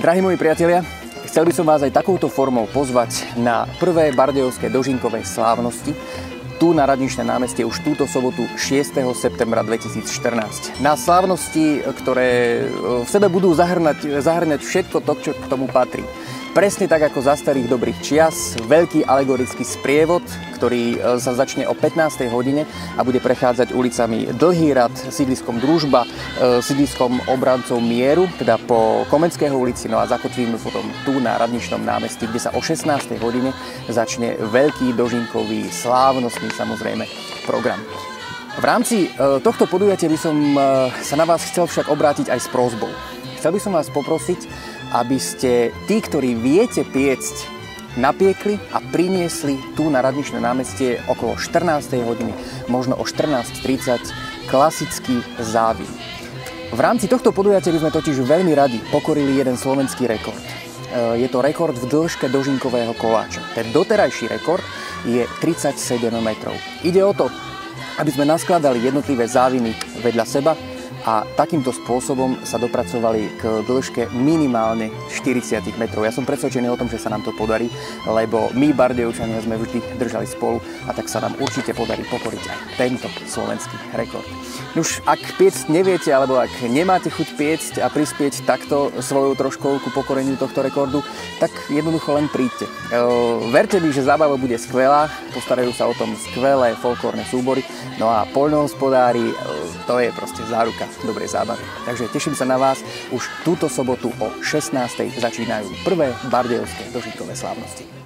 Drahí moji priatelia, chcel by som vás aj takouto formou pozvať na prvé bardejovské dožinkové slávnosti tu na Radničné námestie už túto sobotu 6. septembra 2014. Na slávnosti, ktoré v sebe budú zahrňať všetko to, čo k tomu patrí. Presne tak ako za starých dobrých čias, veľký alegorický sprievod, ktorý sa začne o 15. hodine a bude prechádzať ulicami Dlhý rad, sídliskom Družba, sídliskom Obrancov mieru, teda po Komenského ulici, no a zakotvíme potom tu na Radničnom námestí, kde sa o 16. hodine začne veľký dožinkový, slávnostný samozrejme program. V rámci tohto podujatia by som sa na vás chcel však obrátiť aj s prosbou. Chcel by som vás poprosiť, aby ste tí, ktorí viete piecť, napiekli a priniesli tu na Radničné námestie okolo 14. hodiny, možno o 14:30, klasický závin. V rámci tohto podujatia by sme totiž veľmi radi pokorili jeden slovenský rekord. Je to rekord v dĺžke dožinkového koláča. Ten doterajší rekord je 37 metrov. Ide o to, aby sme naskladali jednotlivé záviny vedľa seba a takýmto spôsobom sa dopracovali k dĺžke minimálne 40 metrov. Ja som presvedčený o tom, že sa nám to podarí, lebo my, Bardejovčania, sme vždy držali spolu a tak sa nám určite podarí pokoriť aj tento slovenský rekord. Nuž, ak piecť neviete, alebo ak nemáte chuť piecť a prispieť takto svojou troškou ku pokoreniu tohto rekordu, tak jednoducho len príďte. Verte mi, že zábava bude skvelá, postarajú sa o tom skvelé folklórne súbory, no a poľnohospodári, to je proste záruka dobrej zábavy. Takže teším sa na vás. Už túto sobotu o 16:00 začínajú prvé bardejovské dožinkové slávnosti.